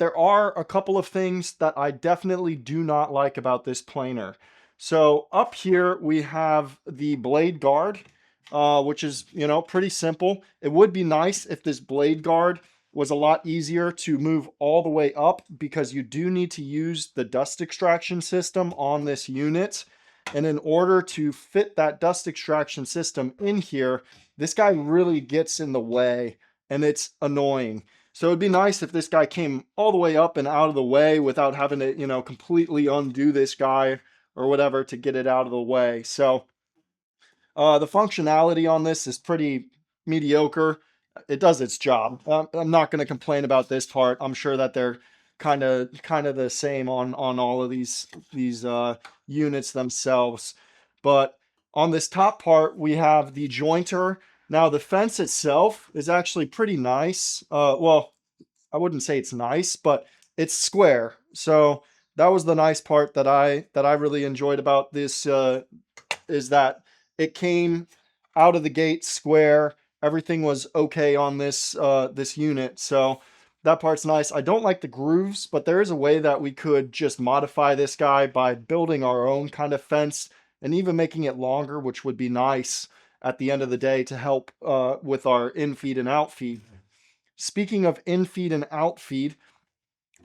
there are a couple of things that I definitely do not like about this planer. So up here we have the blade guard, which is, pretty simple. It would be nice if this blade guard was a lot easier to move all the way up, because you do need to use the dust extraction system on this unit. And in order to fit that dust extraction system in here, this guy really gets in the way and it's annoying. So it'd be nice if this guy came all the way up and out of the way without having to, completely undo this guy or whatever to get it out of the way. So the functionality on this is pretty mediocre. It does its job. I'm not going to complain about this part. I'm sure that they're kind of the same on all of these units themselves. But on this top part, we have the jointer. Now the fence itself is actually pretty nice. Well, I wouldn't say it's nice, but it's square. So that was the nice part that I really enjoyed about this, is that it came out of the gate square. Everything was okay on this unit. So that part's nice. I don't like the grooves, but there is a way that we could just modify this guy by building our own kind of fence and even making it longer, which would be nice at the end of the day to help with our in-feed and out-feed. Speaking of in-feed and out-feed,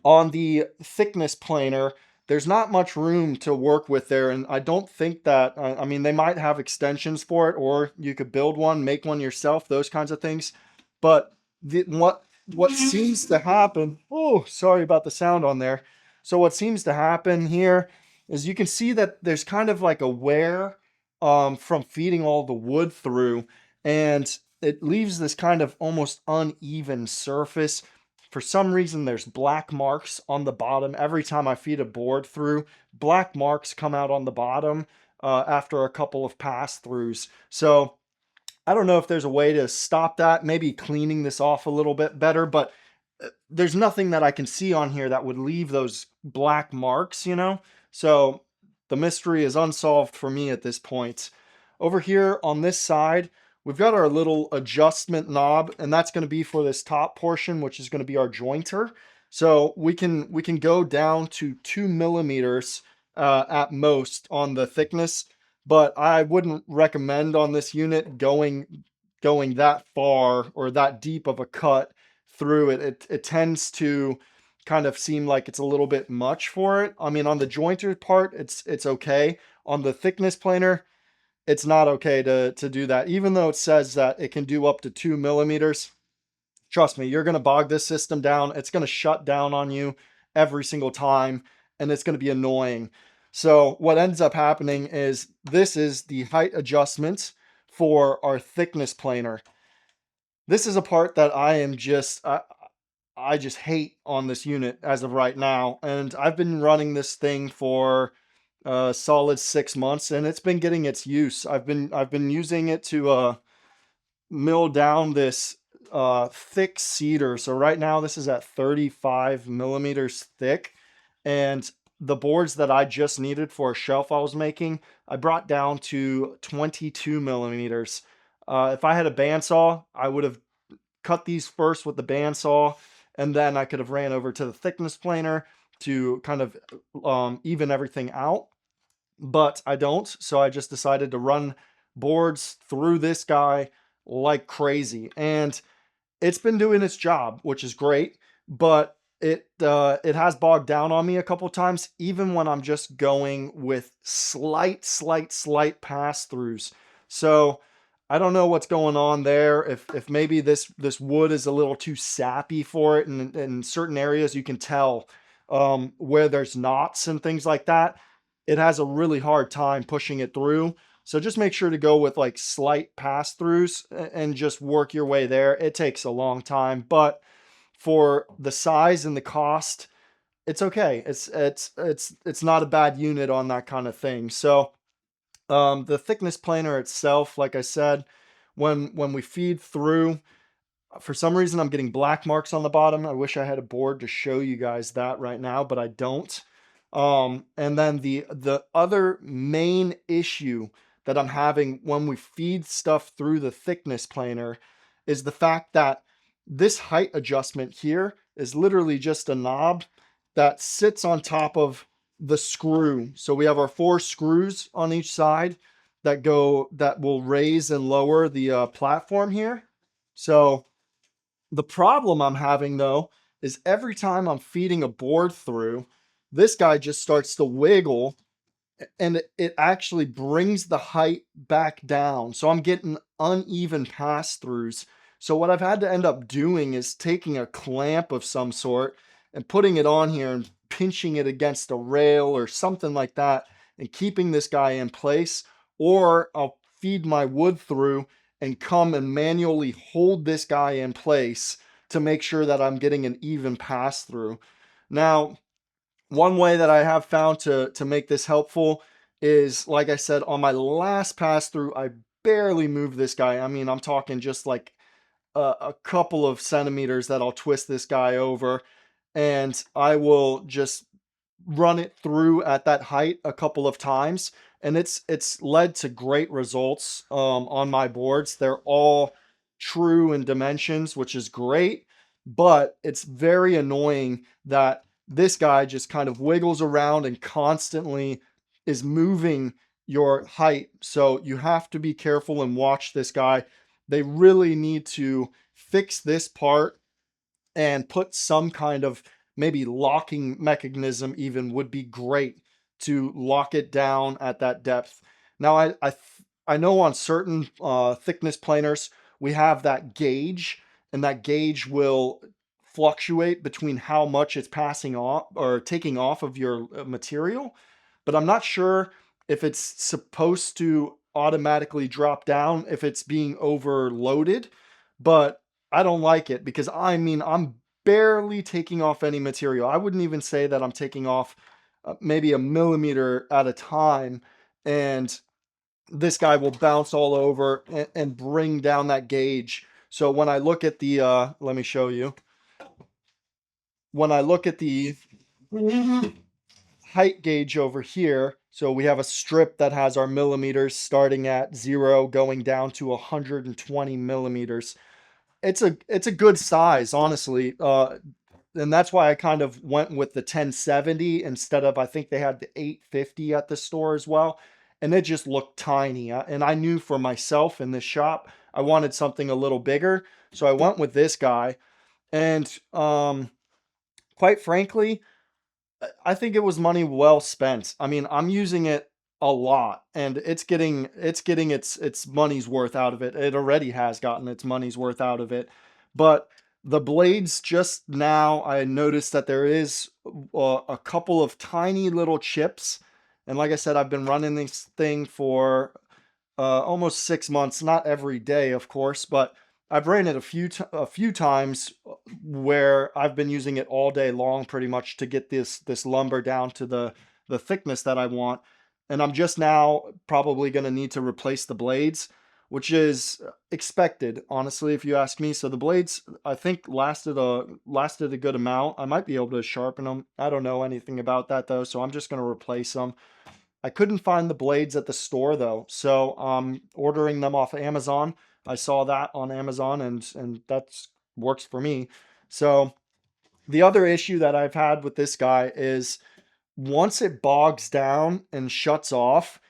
on the thickness planer, there's not much room to work with there, and I don't think that, I mean, they might have extensions for it, or you could build one, make one yourself, those kinds of things. But what seems to happen, oh, sorry about the sound on there. So what seems to happen here is you can see that there's kind of like a wear from feeding all the wood through, and it leaves this kind of almost uneven surface. For some reason, there's black marks on the bottom. Every time I feed a board through, black marks come out on the bottom after a couple of pass-throughs. So I don't know if there's a way to stop that, maybe cleaning this off a little bit better, but there's nothing that I can see on here that would leave those black marks. So the mystery is unsolved for me at this point. Over here on this side, we've got our little adjustment knob, and that's going to be for this top portion, which is going to be our jointer. So we can go down to 2 millimeters at most on the thickness, but I wouldn't recommend on this unit going that far or that deep of a cut through it. It tends to kind of seem like it's a little bit much for it. I mean, on the jointer part, it's okay. On the thickness planer, it's not okay to do that. Even though it says that it can do up to 2 millimeters, trust me, you're going to bog this system down. It's going to shut down on you every single time, and it's going to be annoying. So what ends up happening is this is the height adjustment for our thickness planer. This is a part that I just hate on this unit as of right now, and I've been running this thing for a solid 6 months, and it's been getting its use. I've been using it to mill down this thick cedar. So right now this is at 35 millimeters thick, and the boards that I just needed for a shelf I was making, I brought down to 22 millimeters. If I had a bandsaw, I would have cut these first with the bandsaw, and then I could have ran over to the thickness planer to kind of even everything out. But I don't, so I just decided to run boards through this guy like crazy, and it's been doing its job, which is great. But it has bogged down on me a couple times, even when I'm just going with slight pass throughs. So I don't know what's going on there. If maybe this wood is a little too sappy for it, and in certain areas you can tell where there's knots and things like that, it has a really hard time pushing it through. So just make sure to go with like slight pass throughs and just work your way there. It takes a long time, but for the size and the cost, it's okay. It's not a bad unit on that kind of thing. So the thickness planer itself, like I said, when we feed through, for some reason I'm getting black marks on the bottom. I wish I had a board to show you guys that right now, but I don't. And then the other main issue that I'm having when we feed stuff through the thickness planer is the fact that this height adjustment here is literally just a knob that sits on top of the screw. So we have our 4 screws on each side that will raise and lower the platform here. So the problem I'm having though is every time I'm feeding a board through, this guy just starts to wiggle and it actually brings the height back down. So I'm getting uneven pass throughs. So what I've had to end up doing is taking a clamp of some sort and putting it on here and pinching it against a rail or something like that and keeping this guy in place. Or I'll feed my wood through and come and manually hold this guy in place to make sure that I'm getting an even pass through. Now, one way that I have found to make this helpful is, like I said, on my last pass through, I barely moved this guy. I mean, I'm talking just like a couple of centimeters that I'll twist this guy over, and I will just run it through at that height a couple of times, and it's led to great results on my boards. They're all true in dimensions, which is great, but it's very annoying that this guy just kind of wiggles around and constantly is moving your height. So you have to be careful and watch this guy. They really need to fix this part and put some kind of maybe locking mechanism even would be great to lock it down at that depth. Now I know on certain thickness planers we have that gauge, and that gauge will fluctuate between how much it's passing off or taking off of your material, but I'm not sure if it's supposed to automatically drop down if it's being overloaded. But I don't like it because I mean, I'm barely taking off any material. I wouldn't even say that I'm taking off maybe a millimeter at a time. And this guy will bounce all over and bring down that gauge. So when I look at the, let me show you. When I look at the height gauge over here, so we have a strip that has our millimeters starting at 0 going down to 120 millimeters. It's a good size, honestly. And that's why I kind of went with the 1070 instead of, I think they had the 850 at the store as well. And it just looked tiny. And I knew for myself in this shop, I wanted something a little bigger. So I went with this guy. And quite frankly, I think it was money well spent. I mean, I'm using it a lot and it's getting its money's worth out of it. It already has gotten its money's worth out of it. But the blades, just now I noticed that there is a couple of tiny little chips. And like I said, I've been running this thing for almost 6 months, not every day, of course, but I've ran it a few times where I've been using it all day long, pretty much, to get this lumber down to the thickness that I want. And I'm just now probably going to need to replace the blades, which is expected, honestly, if you ask me. So the blades, I think, lasted a good amount. I might be able to sharpen them. I don't know anything about that though, so I'm just going to replace them. I couldn't find the blades at the store though, so I'm ordering them off Amazon. I saw that on Amazon, and that's works for me. So the other issue that I've had with this guy is once it bogs down and shuts off,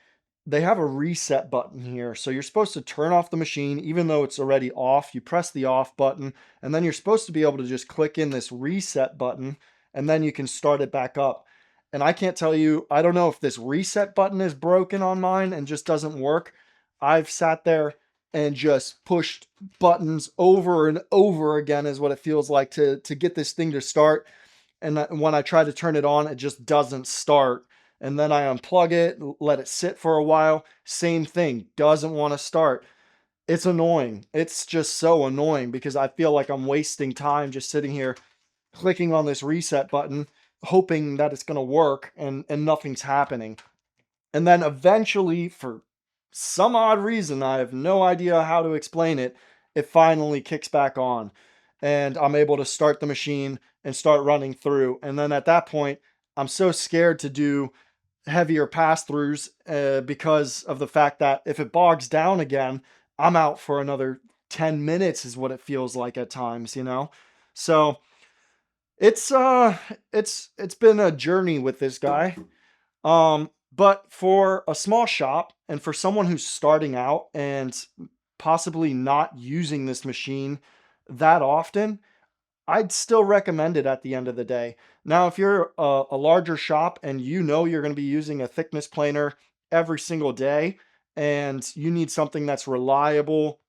they have a reset button here. So you're supposed to turn off the machine even though it's already off. You press the off button, and then you're supposed to be able to just click in this reset button, and then you can start it back up. And I can't tell you, I don't know if this reset button is broken on mine and just doesn't work. I've sat there and just pushed buttons over and over again is what it feels like to get this thing to start. And when I try to turn it on, it just doesn't start. And then I unplug it, let it sit for a while. Same thing, doesn't want to start. It's annoying. It's just so annoying because I feel like I'm wasting time just sitting here clicking on this reset button, hoping that it's going to work, and nothing's happening. And then eventually, for some odd reason, I have no idea how to explain it, it finally kicks back on. And I'm able to start the machine and start running through. And then at that point, I'm so scared to do heavier pass-throughs because of the fact that if it bogs down again, I'm out for another 10 minutes is what it feels like at times, you know? So It's it's been a journey with this guy. But for a small shop and for someone who's starting out and possibly not using this machine that often, I'd still recommend it at the end of the day. Now, if you're a larger shop and you know you're going to be using a thickness planer every single day and you need something that's reliable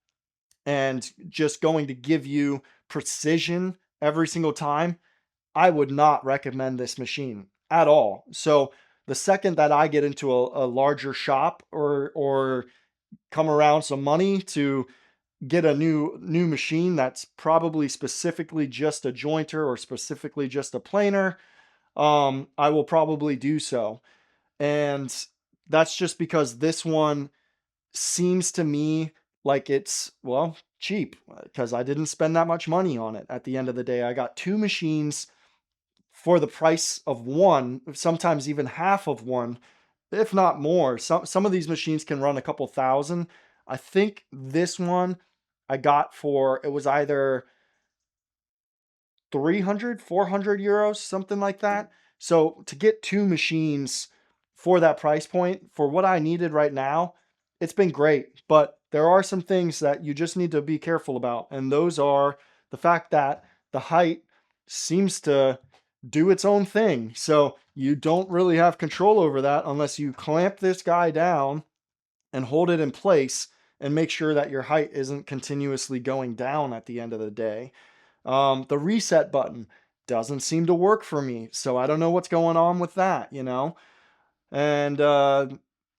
and just going to give you precision every single time, I would not recommend this machine at all. So the second that I get into a larger shop or come around some money to get a new machine that's probably specifically just a jointer or specifically just a planer, I will probably do so. And that's just because this one seems to me like it's, well, cheap because I didn't spend that much money on it. At the end of the day, I got two machines for the price of one, sometimes even half of one, if not more. Some of these machines can run a couple thousand. I think this one I got for, it was either 300, 400 euros, something like that. So to get two machines for that price point, for what I needed right now, it's been great. But there are some things that you just need to be careful about. And those are the fact that the height seems to do its own thing. So you don't really have control over that unless you clamp this guy down and hold it in place and make sure that your height isn't continuously going down at the end of the day. The reset button doesn't seem to work for me, so I don't know what's going on with that, you know? And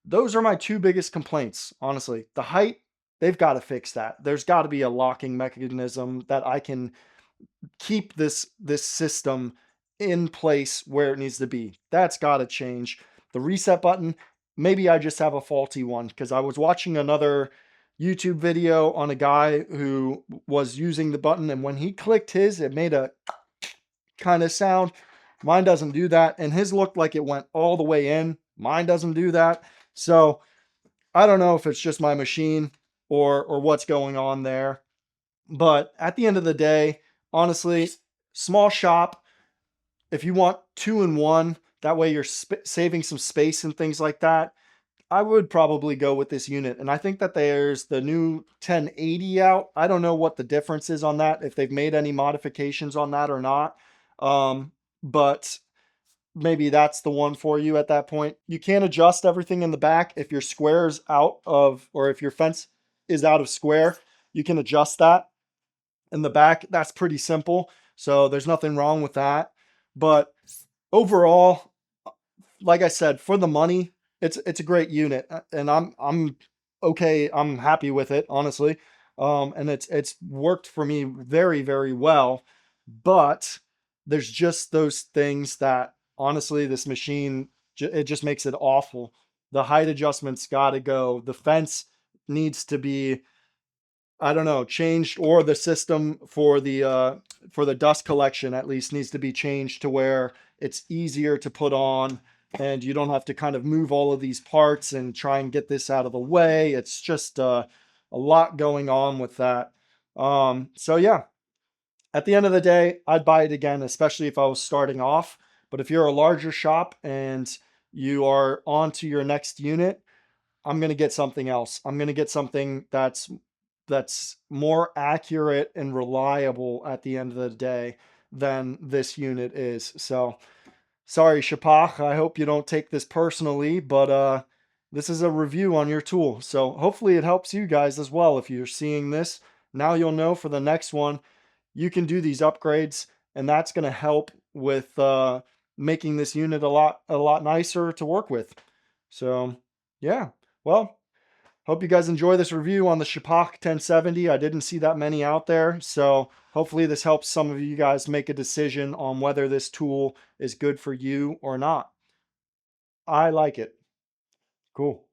those are my two biggest complaints, honestly. The height, they've got to fix that. There's got to be a locking mechanism that I can keep this system in place where it needs to be. That's got to change. The reset button, maybe I just have a faulty one because I was watching another YouTube video on a guy who was using the button, and when he clicked his, it made a kind of sound. Mine doesn't do that, and his looked like it went all the way in. Mine doesn't do that. So I don't know if it's just my machine or what's going on there. But at the end of the day, honestly, small shop, if you want two in one, that way you're saving some space and things like that, I would probably go with this unit. And I think that there's the new 1080 out. I don't know what the difference is on that, if they've made any modifications on that or not. But maybe that's the one for you at that point. You can adjust everything in the back. If your square is out of, or if your fence is out of square, you can adjust that in the back. That's pretty simple. So there's nothing wrong with that. But overall, like I said, for the money, it's a great unit, and I'm okay. I'm happy with it, honestly. And it's worked for me very, very well. But there's just those things that honestly, this machine, it just makes it awful. The height adjustments got to go. The fence needs to be, I don't know, changed, or the system for the dust collection at least needs to be changed to where it's easier to put on and you don't have to kind of move all of these parts and try and get this out of the way. It's just a lot going on with that. So yeah, at the end of the day, I'd buy it again, especially if I was starting off. But if you're a larger shop and you are on to your next unit, I'm going to get something else. I'm going to get something that's more accurate and reliable at the end of the day than this unit is. So sorry, Sheeppach. I hope you don't take this personally, but this is a review on your tool. So hopefully it helps you guys as well. If you're seeing this, now you'll know for the next one, you can do these upgrades, and that's going to help with making this unit a lot nicer to work with. So yeah, well, hope you guys enjoy this review on the Sheeppach 1070. I didn't see that many out there, so hopefully this helps some of you guys make a decision on whether this tool is good for you or not. I like it. Cool.